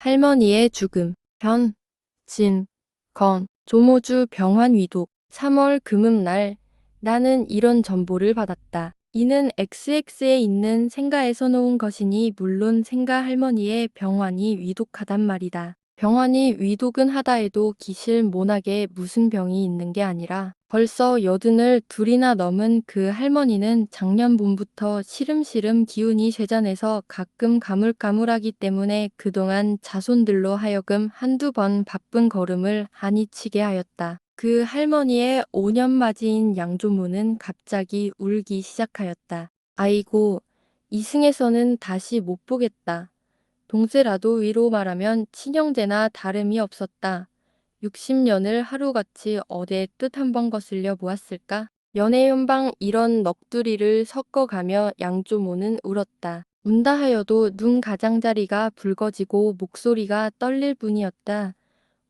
할머니의 죽음, 변, 진, 건, 조모주 병환 위독, 3월 금음날, 나는 이런 전보를 받았다. 이는 XX에 있는 생가에서 놓은 것이니 물론 생가 할머니의 병환이 위독하단 말이다. 병환이 위독은 하다 해도 기실 모나게 무슨 병이 있는 게 아니라 벌써 82나 넘은 그 할머니는 작년 봄부터 시름시름 기운이 쇠잔해서 가끔 가물가물하기 때문에 그동안 자손들로 하여금 한두 번 바쁜 걸음을 안이 치게 하였다. 그 할머니의 5년 맞이인 양조모는 갑자기 울기 시작하였다. 아이고, 이승에서는 다시 못 보겠다. 동세라도 위로 말하면 친형제나 다름이 없었다. 60년을 하루같이 어디에 뜻 한 번 거슬려 보았을까? 연애연방 이런 넋두리를 섞어가며 양조모는 울었다. 운다 하여도 눈 가장자리가 붉어지고 목소리가 떨릴 뿐이었다.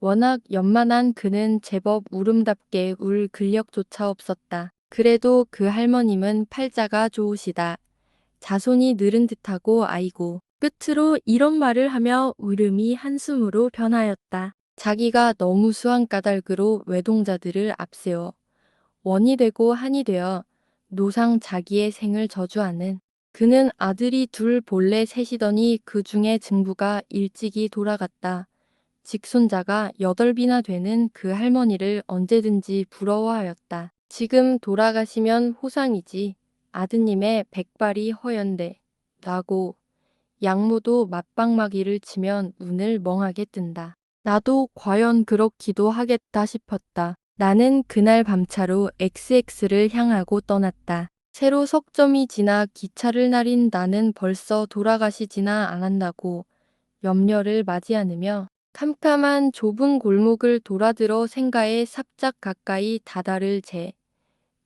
워낙 연만한 그는 제법 울음답게 울 근력조차 없었다. 그래도 그 할머님은 팔자가 좋으시다. 자손이 늘은 듯하고 아이고. 끝으로 이런 말을 하며 울음이 한숨으로 변하였다. 자기가 너무 수한 까닭으로 외동자들을 앞세워 원이 되고 한이 되어 노상 자기의 생을 저주하는 그는 아들이 둘 본래 셋이더니 그 중에 증부가 일찍이 돌아갔다. 직손자가 8이나 되는 그 할머니를 언제든지 부러워하였다. 지금 돌아가시면 호상이지 아드님의 백발이 허연데 라고 양모도 맞방마기를 치면 눈을 멍하게 뜬다. 나도 과연 그렇기도 하겠다 싶었다. 나는 그날 밤차로 XX를 향하고 떠났다. 새로 석점이 지나 기차를 날인 나는 벌써 돌아가시지나 않았다고 염려를 맞이 않으며 캄캄한 좁은 골목을 돌아들어 생가에 삽작 가까이 다다를 제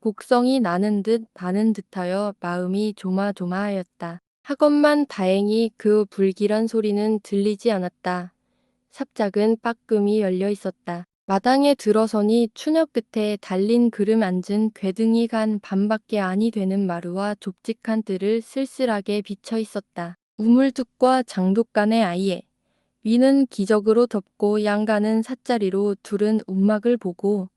곡성이 나는 듯 마는 듯하여 마음이 조마조마하였다. 하건만 다행히 그 불길한 소리는 들리지 않았다. 삽작은 빠끔히 열려 있었다. 마당에 들어서니 추녀 끝에 달린 그름 앉은 궤등이 간 반밖에 아니 되는 마루와 좁직한 뜰을 쓸쓸하게 비쳐 있었다. 우물뚝과 장독간의 아이에 위는 기적으로 덮고 양가는 삿자리로 둘은 움막을 보고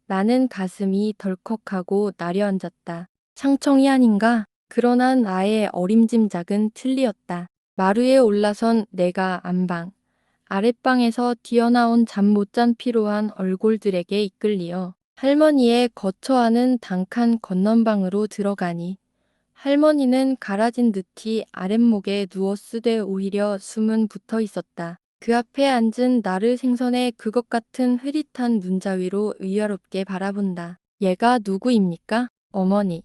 나는 가슴이 덜컥하고 나려앉았다. 상청이 아닌가? 그러나 나의 어림짐작은 틀리었다. 마루에 올라선 내가 안방, 아랫방에서 튀어나온 잠 못 잔 피로한 얼굴들에게 이끌리어 할머니의 거처하는 단칸 건넌방으로 들어가니 할머니는 가라진 듯이 아랫목에 누워 쓰되 오히려 숨은 붙어 있었다. 그 앞에 앉은 나를 생선해 그것 같은 흐릿한 눈자위로 의아롭게 바라본다. 얘가 누구입니까? 어머니.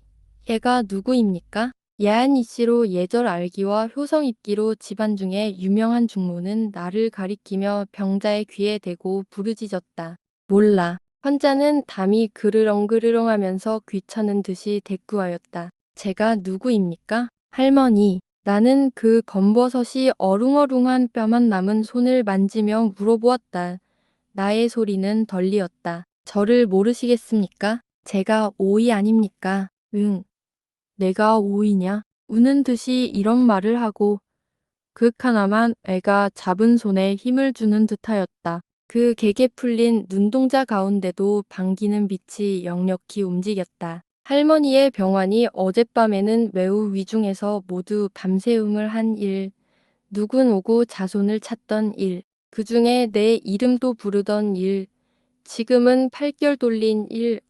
얘가 누구입니까? 야한 이씨로 예절 알기와 효성 있기로 집안 중에 유명한 중모는 나를 가리키며 병자의 귀에 대고 부르짖었다. 몰라. 환자는 담이 그르렁그르렁 하면서 귀찮은 듯이 대꾸하였다. 제가 누구입니까? 할머니. 나는 그 검버섯이 어룽어룽한 뼈만 남은 손을 만지며 물어보았다. 나의 소리는 덜리었다. 저를 모르시겠습니까? 제가 오이 아닙니까? 응. 내가 오이냐? 우는 듯이 이런 말을 하고 극 하나만 애가 잡은 손에 힘을 주는 듯하였다. 그 개게 풀린 눈동자 가운데도 반기는 빛이 역력히 움직였다. 할머니의 병환이 어젯밤에는 매우 위중해서 모두 밤새움을 한 일, 누군 오고 자손을 찾던 일, 그 중에 내 이름도 부르던 일, 지금은 8개월 돌린 일,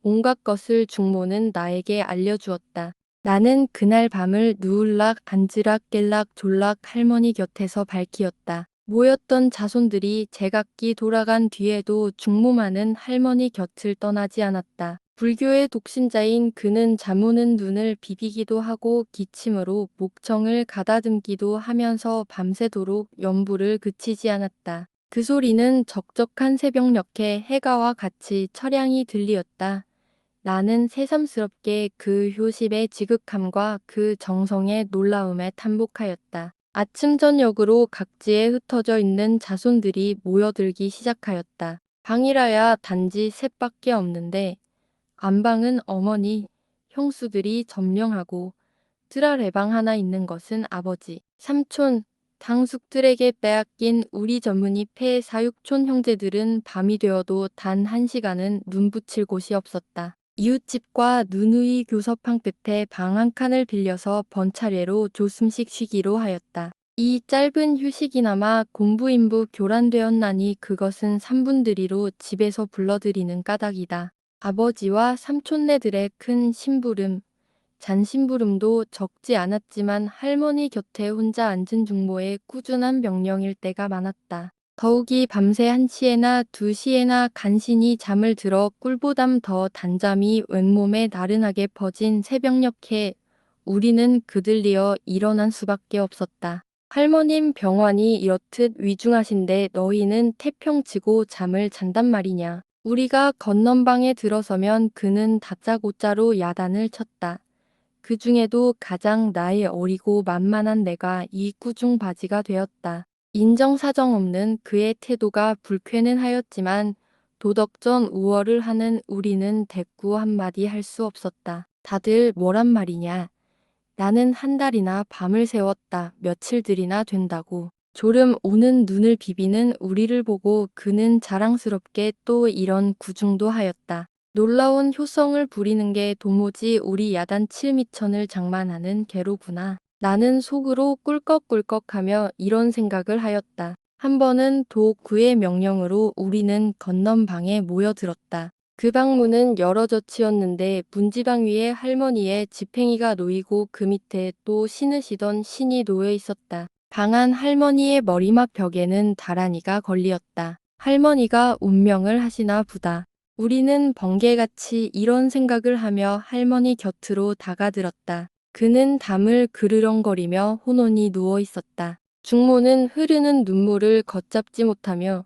온갖 것을 중모는 나에게 알려주었다. 나는 그날 밤을 누울락 앉으락 깰락 졸락 할머니 곁에서 밝히었다. 모였던 자손들이 제각기 돌아간 뒤에도 중모만은 할머니 곁을 떠나지 않았다. 불교의 독신자인 그는 잠오는 눈을 비비기도 하고 기침으로 목청을 가다듬기도 하면서 밤새도록 연부를 그치지 않았다. 그 소리는 적적한 새벽녘에 해가와 같이 처량히 들리었다. 나는 새삼스럽게 그 효심의 지극함과 그 정성의 놀라움에 탐복하였다. 아침 저녁으로 각지에 흩어져 있는 자손들이 모여들기 시작하였다. 방이라야 단지 셋밖에 없는데 안방은 어머니, 형수들이 점령하고 뜰 아래방 하나 있는 것은 아버지, 삼촌, 당숙들에게 빼앗긴 우리 전문이 폐사육촌 형제들은 밤이 되어도 단 1시간은 눈 붙일 곳이 없었다. 이웃집과 누누이 교섭한 끝에 방 한 칸을 빌려서 번차례로 조금씩 쉬기로 하였다. 이 짧은 휴식이나마 공부인부 교란되었나니 그것은 삼분들이로 집에서 불러들이는 까닭이다. 아버지와 삼촌네들의 큰 심부름, 잔심부름도 적지 않았지만 할머니 곁에 혼자 앉은 중모의 꾸준한 명령일 때가 많았다. 더욱이 밤새 1시에나 2시에나 간신히 잠을 들어 꿀보담 더 단잠이 온몸에 나른하게 퍼진 새벽녘에 우리는 그들리어 일어난 수밖에 없었다. 할머님 병환이 이렇듯 위중하신데 너희는 태평치고 잠을 잔단 말이냐. 우리가 건넌방에 들어서면 그는 다짜고짜로 야단을 쳤다. 그 중에도 가장 나이 어리고 만만한 내가 이 꾸중 바지가 되었다. 인정사정 없는 그의 태도가 불쾌는 하였지만 도덕전 우월을 하는 우리는 대꾸 한마디 할 수 없었다. 다들 뭐란 말이냐. 나는 한 달이나 밤을 새웠다. 며칠들이나 된다고. 졸음 오는 눈을 비비는 우리를 보고 그는 자랑스럽게 또 이런 구중도 하였다. 놀라운 효성을 부리는 게 도무지 우리 야단 7미천을 장만하는 개로구나. 나는 속으로 꿀꺽꿀꺽하며 이런 생각을 하였다. 한 번은 그의 명령으로 우리는 건넌 방에 모여들었다. 그 방문은 여러 젖히었는데 문지방 위에 할머니의 지팽이가 놓이고 그 밑에 또 신으시던 신이 놓여 있었다. 방안 할머니의 머리맡 벽에는 다란이가 걸리었다. 할머니가 운명을 하시나 보다. 우리는 번개같이 이런 생각을 하며 할머니 곁으로 다가들었다. 그는 담을 그르렁거리며 혼혼히 누워 있었다. 중모는 흐르는 눈물을 걷잡지 못하며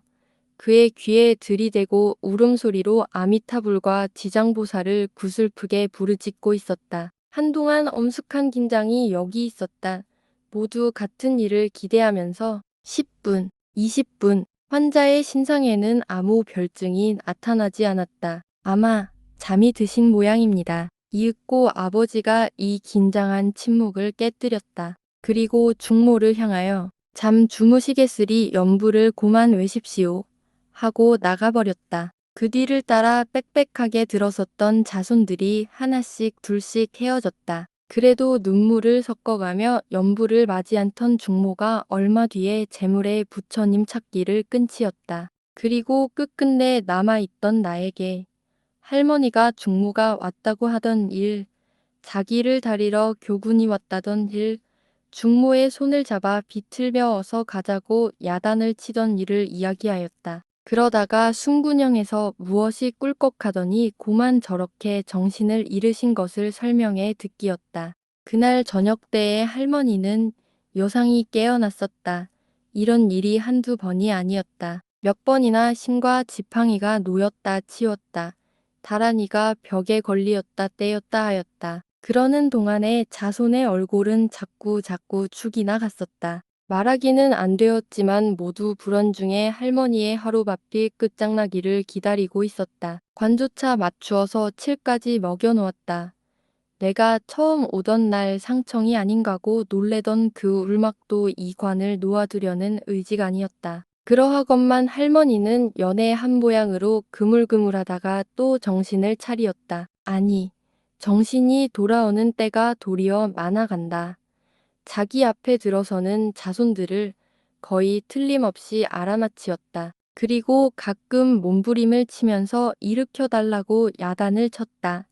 그의 귀에 들이대고 울음소리로 아미타불과 지장보살을 구슬프게 부르짖고 있었다. 한동안 엄숙한 긴장이 여기 있었다. 모두 같은 일을 기대하면서 10분, 20분, 환자의 신상에는 아무 별증이 나타나지 않았다. 아마 잠이 드신 모양입니다. 이윽고 아버지가 이 긴장한 침묵을 깨뜨렸다. 그리고 중모를 향하여 잠 주무시겠으리 연부를 고만 외십시오. 하고 나가버렸다. 그 뒤를 따라 빽빽하게 들어섰던 자손들이 하나씩 둘씩 헤어졌다. 그래도 눈물을 섞어가며 연부를 맞이 않던 중모가 얼마 뒤에 재물의 부처님 찾기를 끊지었다. 그리고 끝끝내 남아있던 나에게 할머니가 중모가 왔다고 하던 일, 자기를 다리러 교군이 왔다던 일, 중모의 손을 잡아 비틀며 어서 가자고 야단을 치던 일을 이야기하였다. 그러다가 순군형에서 무엇이 꿀꺽하더니 고만 저렇게 정신을 잃으신 것을 설명해 듣기였다. 그날 저녁 때에 할머니는 요상히 깨어났었다. 이런 일이 한두 번이 아니었다. 몇 번이나 신과 지팡이가 놓였다 치웠다. 다란이가 벽에 걸리었다 떼었다 하였다. 그러는 동안에 자손의 얼굴은 자꾸 축이 나갔었다. 말하기는 안 되었지만 모두 불원 중에 할머니의 하루바삐 끝장나기를 기다리고 있었다. 관조차 맞추어서 7까지 먹여놓았다. 내가 처음 오던 날 상청이 아닌가고 놀래던 그 울막도 이 관을 놓아두려는 의지가 아니었다. 그러하건만 할머니는 연애 한 모양으로 그물그물하다가 또 정신을 차리었다. 아니, 정신이 돌아오는 때가 도리어 많아간다. 자기 앞에 들어서는 자손들을 거의 틀림없이 알아맞히었다. 그리고 가끔 몸부림을 치면서 일으켜달라고 야단을 쳤다.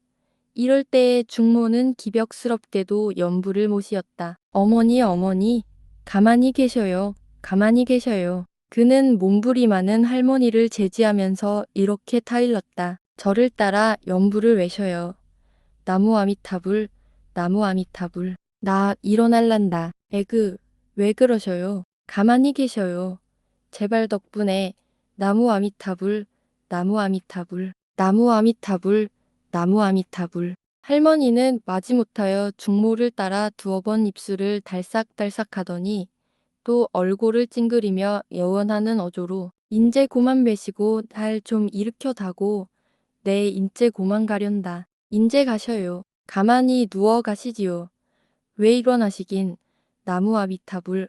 이럴 때에 중모는 기벽스럽게도 연부를 모시었다. 어머니, 어머니, 가만히 계셔요. 가만히 계셔요. 그는 몸부림하는 할머니를 제지하면서 이렇게 타일렀다. 저를 따라 연부를 외셔요. 나무 아미타불, 나무 아미타불. 나 일어날란다. 에그, 왜 그러셔요? 가만히 계셔요. 제발 덕분에 나무 아미타불, 나무 아미타불, 나무 아미타불, 나무 아미타불. 할머니는 마지못하여 중모를 따라 2번 입술을 달싹달싹 하더니 또 얼굴을 찡그리며 여원하는 어조로 인제 고만 베시고 날 좀 일으켜 다고 내 인제 고만 가련다. 인제 가셔요. 가만히 누워 가시지요. 왜 일어나시긴. 나무 아미타불.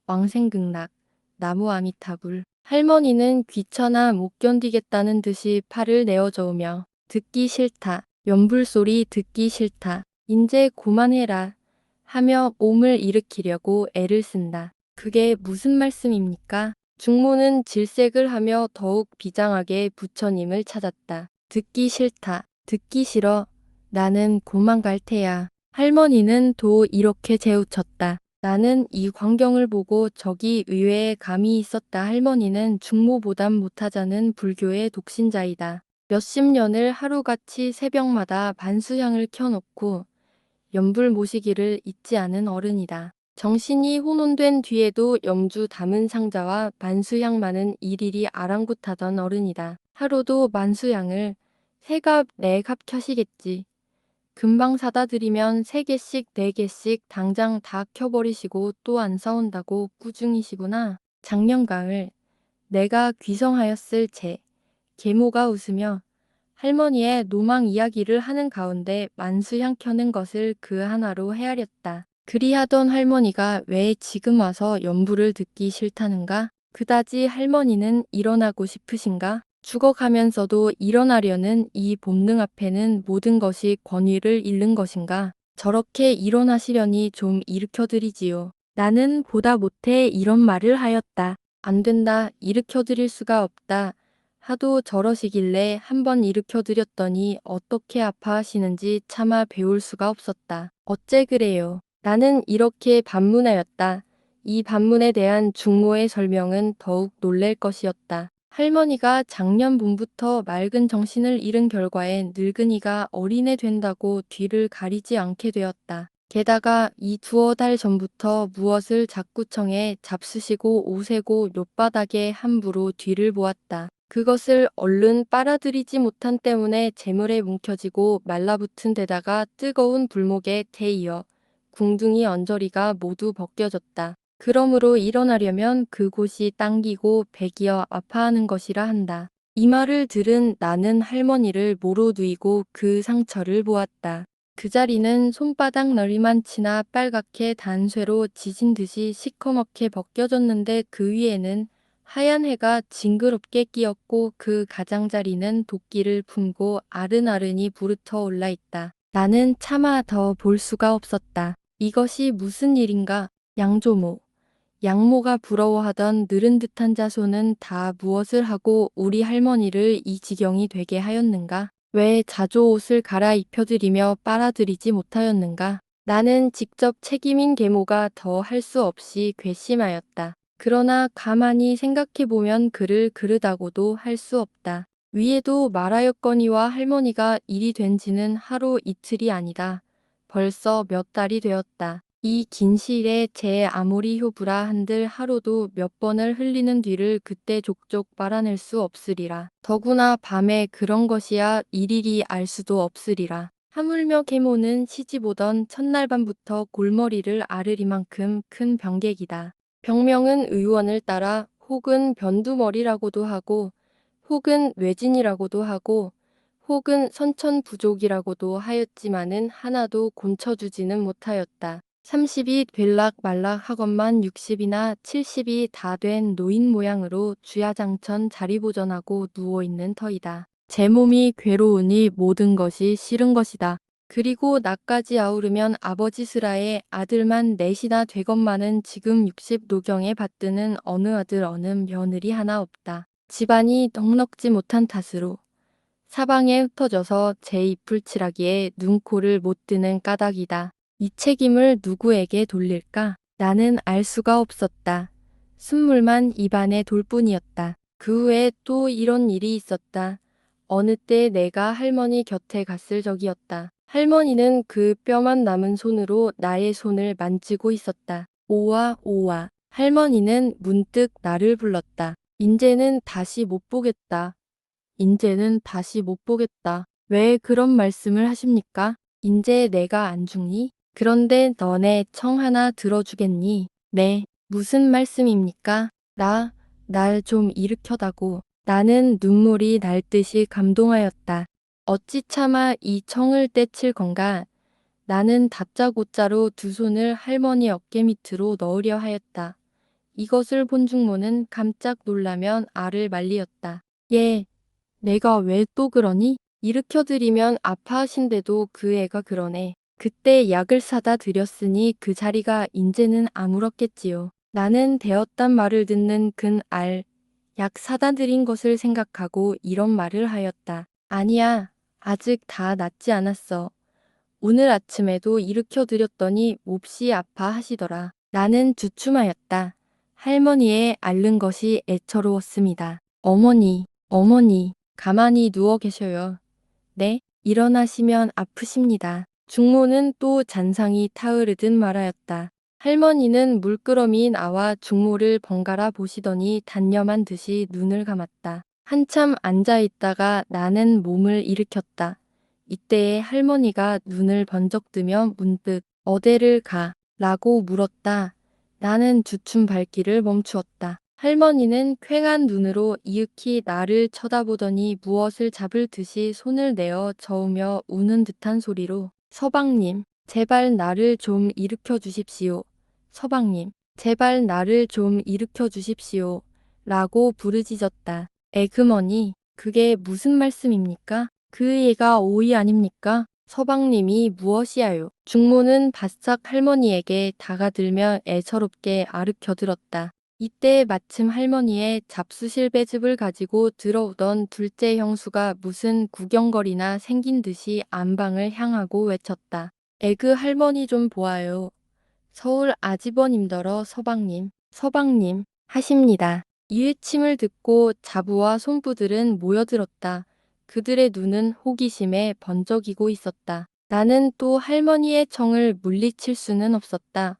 왕생극락, 나무 아미타불. 할머니는 귀찮아 못 견디겠다는 듯이 팔을 내어저으며 듣기 싫다. 연불소리 듣기 싫다. 인제 고만해라. 하며 몸을 일으키려고 애를 쓴다. 그게 무슨 말씀입니까? 중모는 질색을 하며 더욱 비장하게 부처님을 찾았다. 듣기 싫다. 듣기 싫어. 나는 고만 갈 테야. 할머니는 또 이렇게 재우쳤다. 나는 이 광경을 보고 저기 의외에 감이 있었다. 할머니는 중모보단 못하자는 불교의 독신자이다. 몇십 년을 하루같이 새벽마다 반수향을 켜놓고 연불 모시기를 잊지 않은 어른이다. 정신이 혼돈된 뒤에도 염주 담은 상자와 만수향만은 일일이 아랑곳하던 어른이다. 하루도 만수향을 세 갑, 네 갑 켜시겠지. 금방 사다 드리면 3개씩 4개씩 당장 다 켜버리시고 또 안 사온다고 꾸중이시구나. 작년 가을 내가 귀성하였을 제 계모가 웃으며 할머니의 노망 이야기를 하는 가운데 만수향 켜는 것을 그 하나로 헤아렸다. 그리하던 할머니가 왜 지금 와서 연불을 듣기 싫다는가? 그다지 할머니는 일어나고 싶으신가? 죽어가면서도 일어나려는 이 본능 앞에는 모든 것이 권위를 잃는 것인가? 저렇게 일어나시려니 좀 일으켜드리지요. 나는 보다 못해 이런 말을 하였다. 안 된다. 일으켜드릴 수가 없다. 하도 저러시길래 한번 일으켜드렸더니 어떻게 아파하시는지 차마 배울 수가 없었다. 어째 그래요? 나는 이렇게 반문하였다. 이 반문에 대한 중모의 설명은 더욱 놀랄 것이었다. 할머니가 작년 봄부터 맑은 정신을 잃은 결과에 늙은이가 어린애 된다고 뒤를 가리지 않게 되었다. 게다가 이 두어 달 전부터 무엇을 자꾸 청해 잡수시고 오세고 돛바닥에 함부로 뒤를 보았다. 그것을 얼른 빨아들이지 못한 때문에 재물에 뭉켜지고 말라붙은 데다가 뜨거운 불목에 대이어 궁둥이 언저리가 모두 벗겨졌다. 그러므로 일어나려면 그곳이 당기고 배기어 아파하는 것이라 한다. 이 말을 들은 나는 할머니를 모로 누이고 그 상처를 보았다. 그 자리는 손바닥 너리만치나 빨갛게 단쇠로 지진 듯이 시커멓게 벗겨졌는데 그 위에는 하얀 해가 징그럽게 끼었고 그 가장자리는 도끼를 품고 아른아른이 부르터 올라 있다. 나는 차마 더 볼 수가 없었다. 이것이 무슨 일인가? 양조모. 양모가 부러워하던 느른 듯한 자손은 다 무엇을 하고 우리 할머니를 이 지경이 되게 하였는가? 왜 자조 옷을 갈아입혀드리며 빨아들이지 못하였는가? 나는 직접 책임인 계모가 더 할 수 없이 괘씸하였다. 그러나 가만히 생각해보면 그를 그르다고도 할 수 없다. 위에도 말하였거니와 할머니가 일이 된 지는 하루 이틀이 아니다. 벌써 몇 달이 되었다. 이 긴 시일에 제 아무리 효부라 한들 하루도 몇 번을 흘리는 뒤를 그때 족족 빨아낼 수 없으리라. 더구나 밤에 그런 것이야 일일이 알 수도 없으리라. 하물며 계모는 시집오던 첫날 밤부터 골머리를 앓으리만큼 큰 병객이다. 병명은 의원을 따라 혹은 변두머리라고도 하고 혹은 외진이라고도 하고 혹은 선천부족이라고도 하였지만은 하나도 곤쳐주지는 못하였다. 30이 될락 말락 하건만 60이나 70이 다 된 노인 모양으로 주야장천 자리보전하고 누워있는 터이다. 제 몸이 괴로우니 모든 것이 싫은 것이다. 그리고 나까지 아우르면 아버지 스라의 아들만 넷이나 되건만은 지금 60 노경에 받드는 어느 아들 어느 며느리 하나 없다. 집안이 넉넉지 못한 탓으로 사방에 흩어져서 제 이풀칠하기에 눈코를 못 뜨는 까닭이다. 이 책임을 누구에게 돌릴까? 나는 알 수가 없었다. 순물만 입안에 돌 뿐이었다. 그 후에 또 이런 일이 있었다. 어느 때 내가 할머니 곁에 갔을 적이었다. 할머니는 그 뼈만 남은 손으로 나의 손을 만지고 있었다. 오와 오와. 할머니는 문득 나를 불렀다. 인제는 다시 못 보겠다. 인제는 다시 못 보겠다. 왜 그런 말씀을 하십니까? 인제 내가 안 죽니? 그런데 너네 청 하나 들어주겠니? 네. 무슨 말씀입니까? 날 좀 일으켜다고. 나는 눈물이 날 듯이 감동하였다. 어찌 차마 이 청을 떼칠 건가? 나는 다짜고짜로 두 손을 할머니 어깨 밑으로 넣으려 하였다. 이것을 본 중모는 깜짝 놀라면 알을 말리었다. 얘, 내가 왜 또 그러니? 일으켜드리면 아파하신데도 그 애가 그러네. 그때 약을 사다 드렸으니 그 자리가 인제는 아물었겠지요. 나는 되었단 말을 듣는 약 사다 드린 것을 생각하고 이런 말을 하였다. 아니야, 아직 다 낫지 않았어. 오늘 아침에도 일으켜드렸더니 몹시 아파하시더라. 나는 주춤하였다. 할머니의 앓는 것이 애처로웠습니다. 어머니, 가만히 누워 계셔요. 네, 일어나시면 아프십니다. 중모는 또 잔상이 타으르듯 말하였다. 할머니는 물끄러미 나와 중모를 번갈아 보시더니 단념한 듯이 눈을 감았다. 한참 앉아 있다가 나는 몸을 일으켰다. 이때에 할머니가 눈을 번쩍 뜨며 문득 어데를 가? 라고 물었다. 나는 주춤 발길을 멈추었다. 할머니는 퀭한 눈으로 이윽히 나를 쳐다보더니 무엇을 잡을 듯이 손을 내어 저으며 우는 듯한 소리로 서방님, 제발 나를 좀 일으켜 주십시오. 서방님, 제발 나를 좀 일으켜 주십시오. 라고 부르짖었다. 에그머니, 그게 무슨 말씀입니까? 그 얘가 오이 아닙니까? 서방님이 무엇이야요? 중모는 바싹 할머니에게 다가들며 애처롭게 아르켜들었다. 이때 마침 할머니의 잡수실 배즙을 가지고 들어오던 둘째 형수가 무슨 구경거리나 생긴 듯이 안방을 향하고 외쳤다. 에그 할머니 좀 보아요. 서울 아집어님더러 서방님 하십니다. 이 외침을 듣고 자부와 손부들은 모여들었다. 그들의 눈은 호기심에 번쩍이고 있었다. 나는 또 할머니의 청을 물리칠 수는 없었다.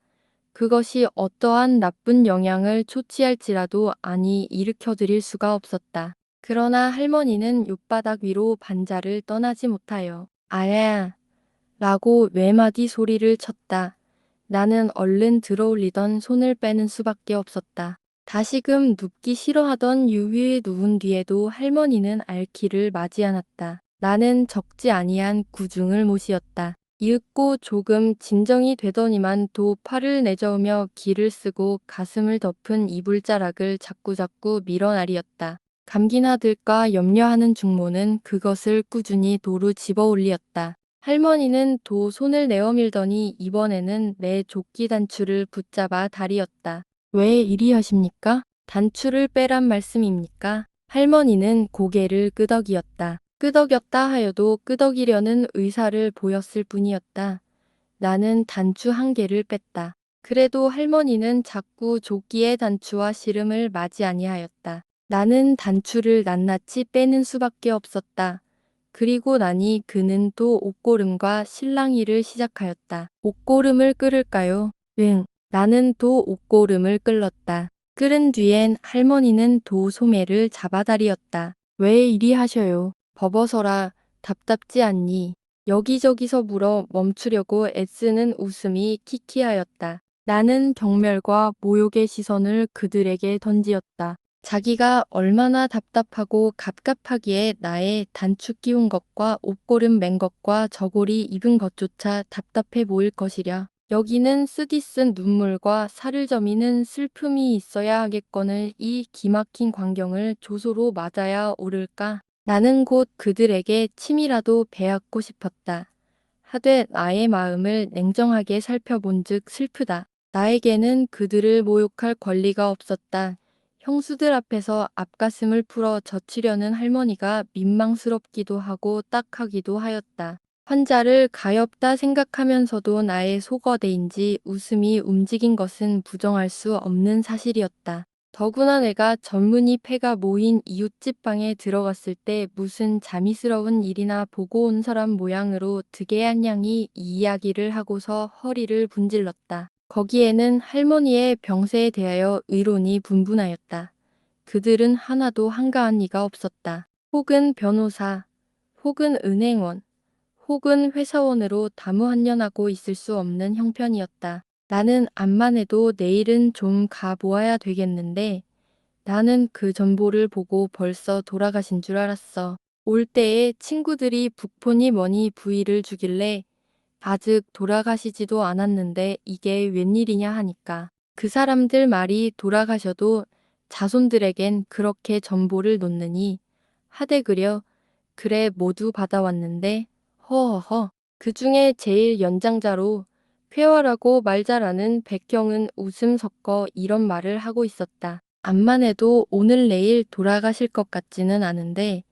그것이 어떠한 나쁜 영향을 초치할지라도 아니 일으켜드릴 수가 없었다. 그러나 할머니는 윳바닥 위로 반자를 떠나지 못하여 아야 라고 외마디 소리를 쳤다. 나는 얼른 들어올리던 손을 빼는 수밖에 없었다. 다시금 눕기 싫어하던 유위에 누운 뒤에도 할머니는 알키를 맞이 않았다. 나는 적지 아니한 구중을 모시었다. 이윽고 조금 진정이 되더니만 또 팔을 내저으며 기를 쓰고 가슴을 덮은 이불자락을 자꾸자꾸 밀어나리었다. 감기나 들까 염려하는 중모는 그것을 꾸준히 도로 집어 올리었다. 할머니는 도 손을 내어 밀더니 이번에는 내 조끼 단추를 붙잡아 다리었다. 왜 이리 하십니까? 단추를 빼란 말씀입니까? 할머니는 고개를 끄덕이었다. 끄덕였다 하여도 끄덕이려는 의사를 보였을 뿐이었다. 나는 단추 한 개를 뺐다. 그래도 할머니는 자꾸 조끼의 단추와 시름을 맞이 아니하였다. 나는 단추를 낱낱이 빼는 수밖에 없었다. 그리고 나니 그는 또 옷고름과 실랑이를 시작하였다. 옷고름을 끌을까요? 응. 나는 또 옷고름을 끌렀다. 끌은 뒤엔 할머니는 도 소매를 잡아다리었다. 왜 이리 하셔요? 버버서라. 답답지 않니? 여기저기서 물어 멈추려고 애쓰는 웃음이 키키하였다. 나는 경멸과 모욕의 시선을 그들에게 던지었다. 자기가 얼마나 답답하고 갑갑하기에 나의 단추 끼운 것과 옷고름 맨 것과 저고리 입은 것조차 답답해 보일 것이랴. 여기는 쓰디쓴 눈물과 살을 저미는 슬픔이 있어야 하겠거늘 이 기막힌 광경을 조소로 맞아야 오를까. 나는 곧 그들에게 침이라도 베앗고 싶었다. 하되 나의 마음을 냉정하게 살펴본즉 슬프다. 나에게는 그들을 모욕할 권리가 없었다. 형수들 앞에서 앞가슴을 풀어 젖히려는 할머니가 민망스럽기도 하고 딱하기도 하였다. 환자를 가엾다 생각하면서도 나의 속어대인지 웃음이 움직인 것은 부정할 수 없는 사실이었다. 더구나 내가 전문의 패가 모인 이웃집 방에 들어갔을 때 무슨 자미스러운 일이나 보고 온 사람 모양으로 득해한 양이 이 이야기를 하고서 허리를 분질렀다. 거기에는 할머니의 병세에 대하여 의론이 분분하였다. 그들은 하나도 한가한 이가 없었다. 혹은 변호사, 혹은 은행원, 혹은 회사원으로 다무한년하고 있을 수 없는 형편이었다. 나는 암만 해도 내일은 좀 가보아야 되겠는데 나는 그 전보를 보고 벌써 돌아가신 줄 알았어. 올 때에 친구들이 북폰이 뭐니 부의를 주길래 아직 돌아가시지도 않았는데 이게 웬일이냐 하니까 그 사람들 말이 돌아가셔도 자손들에겐 그렇게 전보를 놓느니 하되 그려 그래 모두 받아왔는데 허허허. 그 중에 제일 연장자로 쾌활하고 말 잘하는 백형은 웃음 섞어 이런 말을 하고 있었다. 암만 해도 오늘 내일 돌아가실 것 같지는 않은데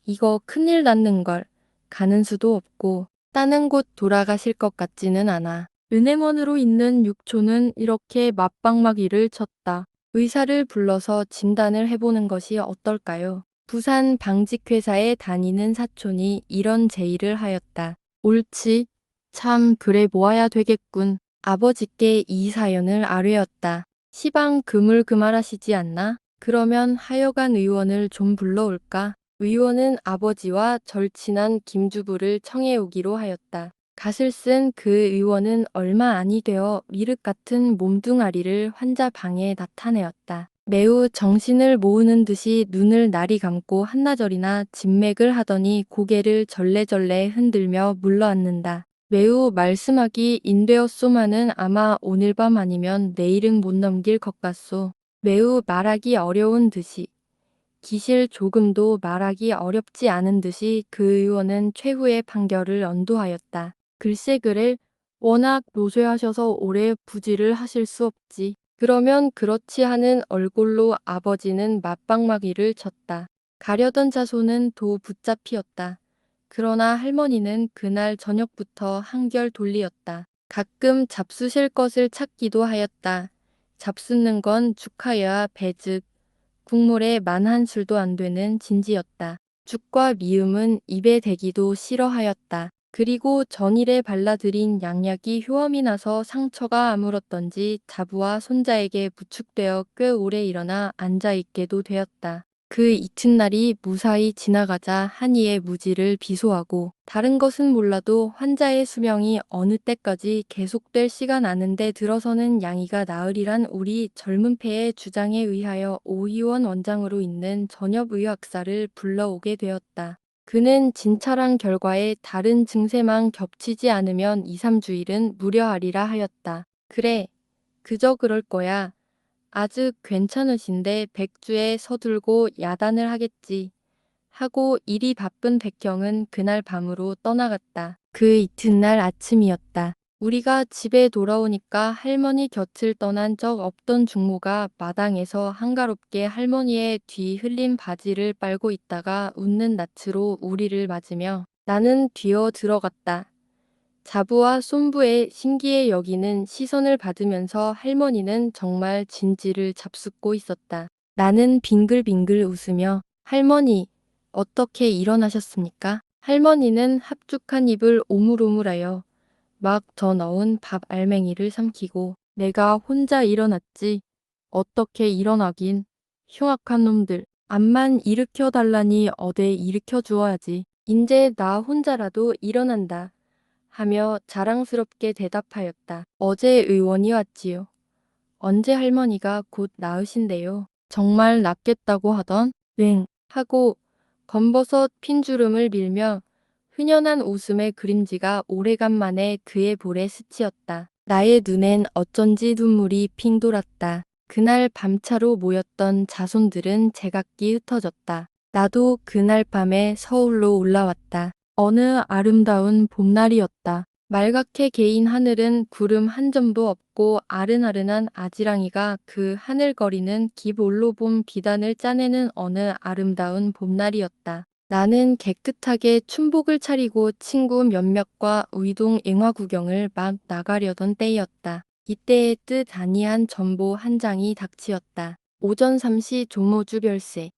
이거 큰일 났는 걸. 가는 수도 없고 따는 곳 돌아가실 것 같지는 않아. 은행원으로 있는 육초는 이렇게 맞방마기를 쳤다. 의사를 불러서 진단을 해보는 것이 어떨까요? 부산 방직회사에 다니는 사촌이 이런 제의를 하였다. 옳지. 참 그래 보아야 되겠군. 아버지께 이 사연을 아뢰었다. 시방 그물그말하시지 않나? 그러면 하여간 의원을 좀 불러올까? 의원은 아버지와 절친한 김주부를 청해오기로 하였다. 갓을 쓴 그 의원은 얼마 아니 되어 미륵 같은 몸뚱아리를 환자 방에 나타내었다. 매우 정신을 모으는 듯이 눈을 나리 감고 한나절이나 진맥을 하더니 고개를 절레절레 흔들며 물러앉는다. 매우 말씀하기 인되었소마는 아마 오늘 밤 아니면 내일은 못 넘길 것 같소. 매우 말하기 어려운 듯이 기실 조금도 말하기 어렵지 않은 듯이 그 의원은 최후의 판결을 언도하였다. 글쎄 그래 워낙 노쇠하셔서 오래 부지를 하실 수 없지. 그러면 그렇지 하는 얼굴로 아버지는 맞방마기를 쳤다. 가려던 자손은 도 붙잡히었다. 그러나 할머니는 그날 저녁부터 한결 돌리었다. 가끔 잡수실 것을 찾기도 하였다. 잡수는 건 죽하여야 배즉 국물에 만 한 술도 안 되는 진지였다. 죽과 미음은 입에 대기도 싫어하였다. 그리고 전일에 발라들인 양약이 효험이 나서 상처가 아물었던지 자부와 손자에게 부축되어 꽤 오래 일어나 앉아있게도 되었다. 그 이튿날이 무사히 지나가자 한이의 무지를 비소하고 다른 것은 몰라도 환자의 수명이 어느 때까지 계속될 시간 아는데 들어서는 양이가 나으리란 우리 젊은 패의 주장에 의하여 오희원 원장으로 있는 전협의학사를 불러오게 되었다. 그는 진찰한 결과에 다른 증세만 겹치지 않으면 2, 3주일은 무려하리라 하였다. 그래, 그저 그럴 거야. 아직 괜찮으신데 백주에 서둘고 야단을 하겠지. 하고 일이 바쁜 백형은 그날 밤으로 떠나갔다. 그 이튿날 아침이었다. 우리가 집에 돌아오니까 할머니 곁을 떠난 적 없던 중모가 마당에서 한가롭게 할머니의 뒤 흘린 바지를 빨고 있다가 웃는 낯으로 우리를 맞으며 나는 뒤어 들어갔다. 자부와 손부의 신기해 여기는 시선을 받으면서 할머니는 정말 진지를 잡숫고 있었다. 나는 빙글빙글 웃으며 할머니 어떻게 일어나셨습니까? 할머니는 합죽한 입을 오물오물하여 막 더 넣은 밥 알맹이를 삼키고 내가 혼자 일어났지. 어떻게 일어나긴. 흉악한 놈들. 암만 일으켜 달라니 어디 일으켜 주어야지. 인제 나 혼자라도 일어난다. 하며 자랑스럽게 대답하였다. 어제 의원이 왔지요. 언제 할머니가 곧 나으신대요. 정말 낫겠다고 하던 응 하고 검버섯 핀주름을 밀며 흔연한 웃음의 그림지가 오래간만에 그의 볼에 스치었다. 나의 눈엔 어쩐지 눈물이 핑 돌았다. 그날 밤차로 모였던 자손들은 제각기 흩어졌다. 나도 그날 밤에 서울로 올라왔다. 어느 아름다운 봄날이었다. 말갛게 개인 하늘은 구름 한 점도 없고 아른아른한 아지랑이가 그 하늘거리는 기볼로 봄 비단을 짜내는 어느 아름다운 봄날이었다. 나는 깨끗하게 춘복을 차리고 친구 몇몇과 의동 앵화 구경을 막 나가려던 때였다. 이때의 뜻 아니한 전보 한 장이 닥치었다. 오전 3시 조모주 별세.